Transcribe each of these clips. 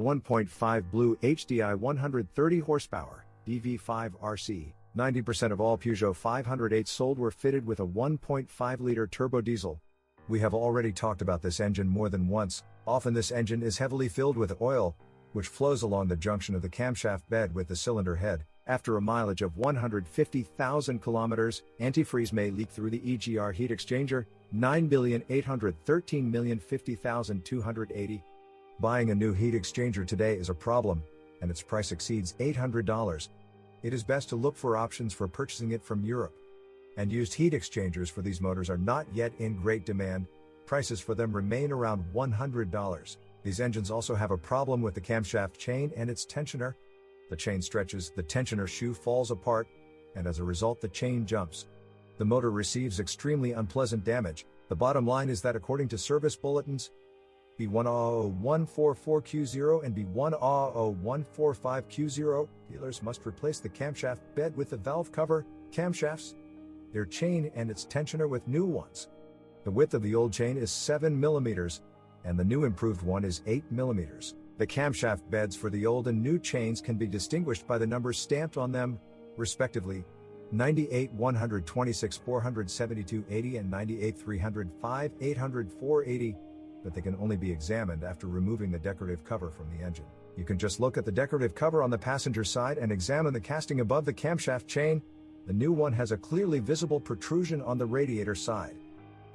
1.5 BlueHDI 130 horsepower, DV5RC. 90% of all Peugeot 508s sold were fitted with a 1.5-liter turbo diesel. We have already talked about this engine more than once. Often this engine is heavily filled with oil, which flows along the junction of the camshaft bed with the cylinder head. After a mileage of 150,000 kilometers, antifreeze may leak through the EGR heat exchanger. 9,813,050,280. Buying a new heat exchanger today is a problem, and its price exceeds $800. It is best to look for options for purchasing it from Europe. And used heat exchangers for these motors are not yet in great demand. Prices for them remain around $100. These engines also have a problem with the camshaft chain and its tensioner. The chain stretches, the tensioner shoe falls apart, and as a result the chain jumps. The motor receives extremely unpleasant damage. The bottom line is that according to service bulletins, B1000144Q0 and B1000145Q0, dealers must replace the camshaft bed with the valve cover, camshafts, their chain and its tensioner with new ones. The width of the old chain is 7 mm, and the new improved one is 8 mm. The camshaft beds for the old and new chains can be distinguished by the numbers stamped on them, respectively, 98 126 472 80 and 98 305 800 480, but they can only be examined after removing the decorative cover from the engine. You can just look at the decorative cover on the passenger side and examine the casting above the camshaft chain. The new one has a clearly visible protrusion on the radiator side.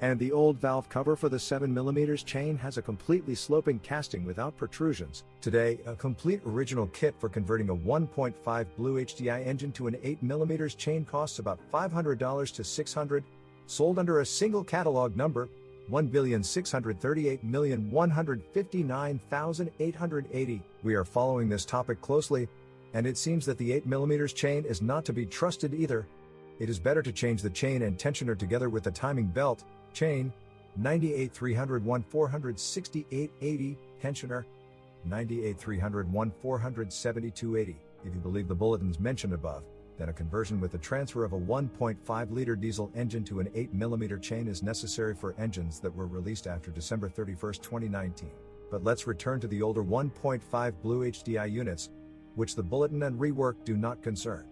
And the old valve cover for the 7 mm chain has a completely sloping casting without protrusions. Today, a complete original kit for converting a 1.5 BlueHDI engine to an 8 mm chain costs about $500 to $600, sold under a single catalog number, 1,638,159,880. We are following this topic closely, and it seems that the 8 mm chain is not to be trusted either. It is better to change the chain and tensioner together with the timing belt, chain, 98 301 468 80, tensioner, 98 301 472 80. If you believe the bulletins mentioned above, then a conversion with the transfer of a 1.5-liter diesel engine to an 8 mm chain is necessary for engines that were released after December 31, 2019. But let's return to the older 1.5 BlueHDI units, which the bulletin and rework do not concern.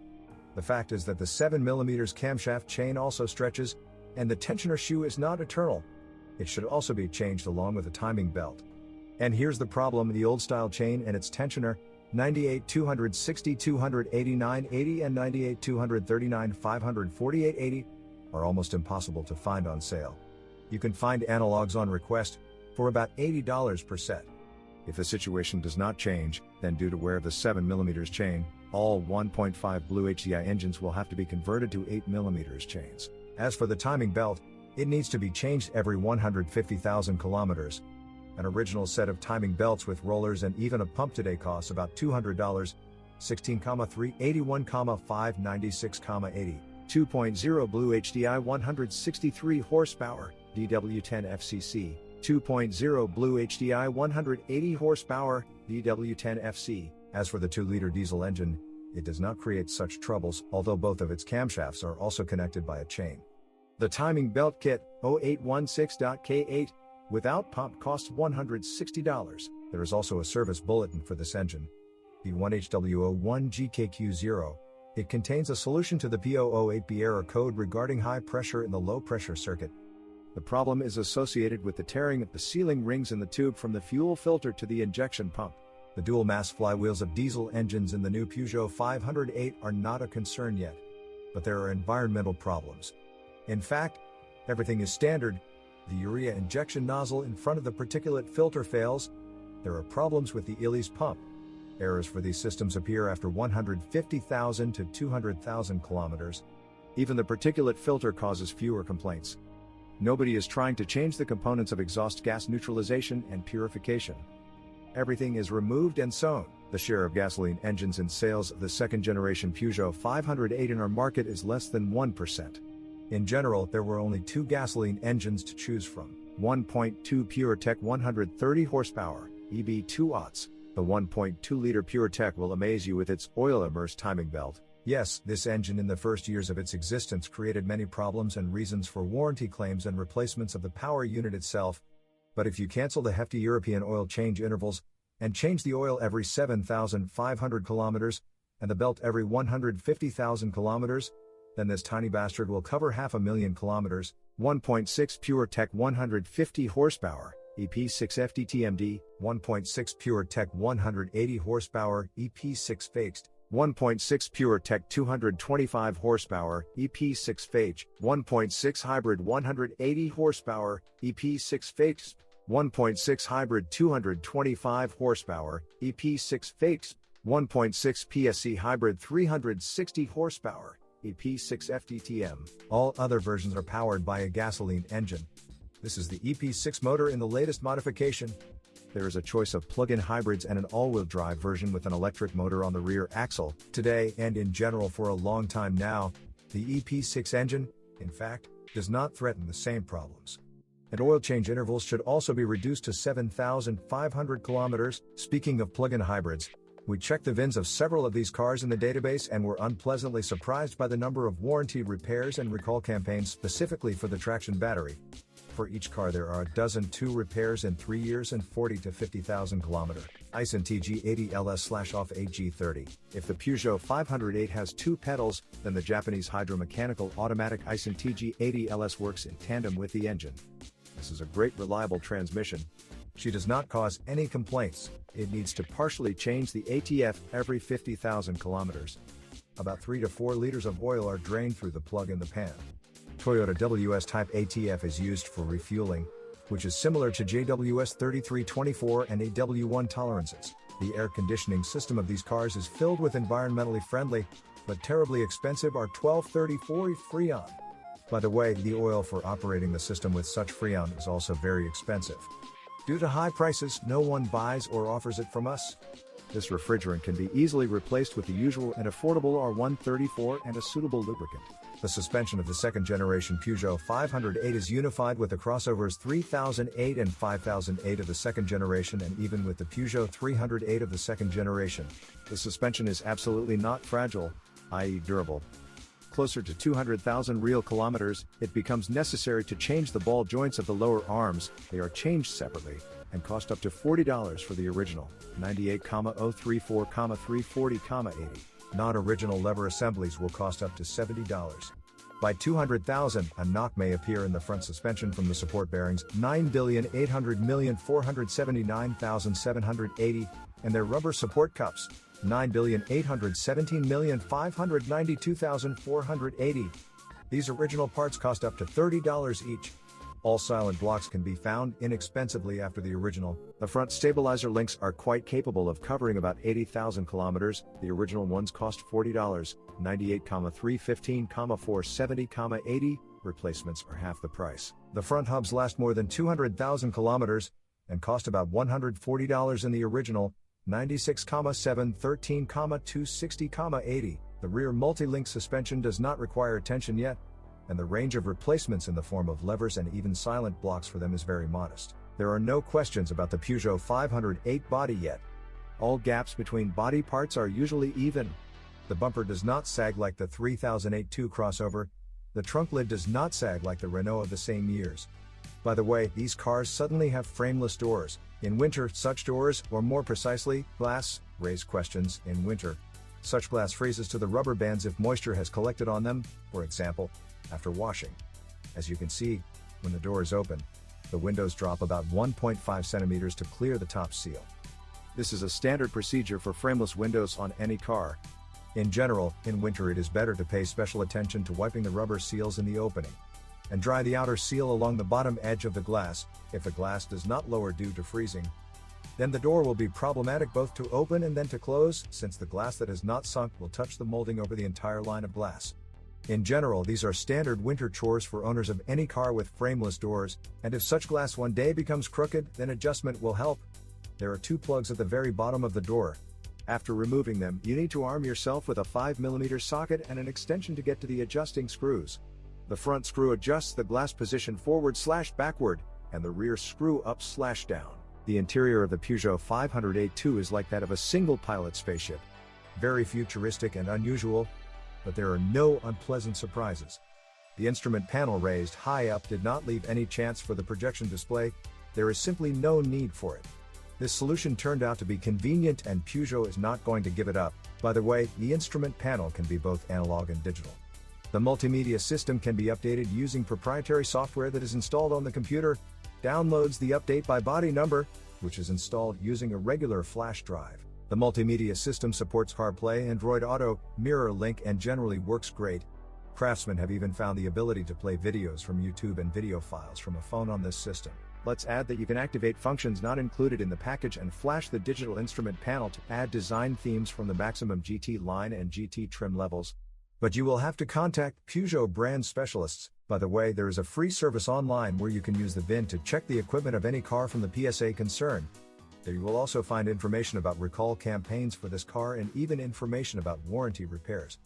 The fact is that the 7 mm camshaft chain also stretches, and the tensioner shoe is not eternal. It should also be changed along with the timing belt. And here's the problem: the old style chain and its tensioner, 98 260 289 80 and 98 239 548 80, are almost impossible to find on sale. You can find analogs on request for about $80 per set. If the situation does not change, then due to wear of the 7 mm chain, all 1.5 BlueHDI engines will have to be converted to 8 mm chains. As for the timing belt, it needs to be changed every 150,000 kilometers. An original set of timing belts with rollers and even a pump today costs about $200, 16,381,596,80. 2.0 BlueHDI 163 horsepower, DW10 FCC. 2.0 BlueHDI 180 horsepower, DW10 FC. As for the 2-liter diesel engine, it does not create such troubles, although both of its camshafts are also connected by a chain. The timing belt kit, 0816.K8, without pump costs $160. There is also a service bulletin for this engine, B1HW01GKQ0. It contains a solution to the P008B error code regarding high pressure in the low pressure circuit. The problem is associated with the tearing of the sealing rings in the tube from the fuel filter to the injection pump. The dual mass flywheels of diesel engines in the new Peugeot 508 are not a concern yet, but there are environmental problems. In fact, everything is standard. The urea injection nozzle in front of the particulate filter fails. There are problems with the Elise pump. Errors for these systems appear after 150,000 to 200,000 kilometers. Even the particulate filter causes fewer complaints. Nobody is trying to change the components of exhaust gas neutralization and purification. Everything is removed and sewn. The share of gasoline engines in sales of the second-generation Peugeot 508 in our market is less than 1%. In general, there were only 2 gasoline engines to choose from. 1.2 PureTech 130 horsepower, EB2 aughts. The 1.2-liter PureTech will amaze you with its oil-immersed timing belt. Yes, this engine in the first years of its existence created many problems and reasons for warranty claims and replacements of the power unit itself. But if you cancel the hefty European oil change intervals and change the oil every 7,500 kilometers, and the belt every 150,000 kilometers, then this tiny bastard will cover 500,000 kilometers. 1.6 PureTech 150 horsepower, EP6 FDTMD, 1.6 PureTech 180 horsepower, EP6 fixed, 1.6 PureTech 225 horsepower, EP6 fixed, 1.6 Hybrid 180 horsepower, EP6 fixed, 1.6 Hybrid 225 horsepower, EP6 fixed, 1.6 PSE Hybrid 360 horsepower, EP6 FDTM. All other versions are powered by a gasoline engine. This is the EP6 motor in the latest modification. There is a choice of plug-in hybrids and an all-wheel drive version with an electric motor on the rear axle. Today, and in general for a long time now, the EP6 engine, in fact, does not threaten the same problems. And oil change intervals should also be reduced to 7,500 kilometers. Speaking of plug-in hybrids, we checked the VINs of several of these cars in the database and were unpleasantly surprised by the number of warranty repairs and recall campaigns specifically for the traction battery. For each car there are a dozen 2 repairs in 3 years and 40 to 50,000 km. Aisin TG80LS/off AG30. If the Peugeot 508 has 2 pedals, then the Japanese hydromechanical automatic Aisin TG80LS works in tandem with the engine. This is a great reliable transmission. She does not cause any complaints. It needs to partially change the ATF every 50,000 kilometers. About 3 to 4 liters of oil are drained through the plug in the pan. Toyota WS type ATF is used for refueling, which is similar to JWS 3324 and AW1 tolerances. The air conditioning system of these cars is filled with environmentally friendly, but terribly expensive R1234 Freon. By the way, the oil for operating the system with such Freon is also very expensive. Due to high prices, no one buys or offers it from us. This refrigerant can be easily replaced with the usual and affordable R134 and a suitable lubricant. The suspension of the second-generation Peugeot 508 is unified with the crossovers 3008 and 5008 of the second generation and even with the Peugeot 308 of the second generation. The suspension is absolutely not fragile, i.e. durable. Closer to 200,000 real kilometers, it becomes necessary to change the ball joints of the lower arms. They are changed separately and cost up to $40 for the original 98,034,340,80. Non-original lever assemblies will cost up to $70. By 200,000, a knock may appear in the front suspension from the support bearings 9,800,479,780 and their rubber support cups 9,817,592,480. These original parts cost up to $30 each. All silent blocks can be found inexpensively after the original. The front stabilizer links are quite capable of covering about 80,000 kilometers. The original ones cost $40, 98,315,470,80. Replacements are half the price. The front hubs last more than 200,000 kilometers and cost about $140 in the original, 96,713,260,80. The rear multi-link suspension does not require attention yet, and the range of replacements in the form of levers and even silent blocks for them is very modest. There are no questions about the Peugeot 508 body yet. All gaps between body parts are usually even. The bumper does not sag like the 3008 2 crossover. The trunk lid does not sag like the Renault of the same years. By the way, these cars suddenly have frameless doors. In winter, such doors, or more precisely, glass, raise questions. In winter, such glass freezes to the rubber bands if moisture has collected on them, for example, after washing. As you can see, when the door is open, the windows drop about 1.5 centimeters to clear the top seal. This is a standard procedure for frameless windows on any car. In general, in winter it is better to pay special attention to wiping the rubber seals in the opening, and dry the outer seal along the bottom edge of the glass. If the glass does not lower due to freezing, then the door will be problematic both to open and then to close, since the glass that has not sunk will touch the molding over the entire line of glass. In general, these are standard winter chores for owners of any car with frameless doors, and if such glass one day becomes crooked, then adjustment will help. There are 2 plugs at the very bottom of the door. After removing them, you need to arm yourself with a 5mm socket and an extension to get to the adjusting screws. The front screw adjusts the glass position forward/backward, and the rear screw up/down. The interior of the Peugeot 508 2 is like that of a single-pilot spaceship. Very futuristic and unusual, but there are no unpleasant surprises. The instrument panel raised high up did not leave any chance for the projection display. There is simply no need for it. This solution turned out to be convenient and Peugeot is not going to give it up. By the way, the instrument panel can be both analog and digital. The multimedia system can be updated using proprietary software that is installed on the computer. Downloads the update by body number, which is installed using a regular flash drive. The multimedia system supports CarPlay, Android Auto, Mirror Link, and generally works great. Craftsmen have even found the ability to play videos from YouTube and video files from a phone on this system. Let's add that you can activate functions not included in the package and flash the digital instrument panel to add design themes from the Maximum GT line and GT trim levels. But you will have to contact Peugeot brand specialists. By the way, there is a free service online where you can use the VIN to check the equipment of any car from the PSA concern. There you will also find information about recall campaigns for this car and even information about warranty repairs.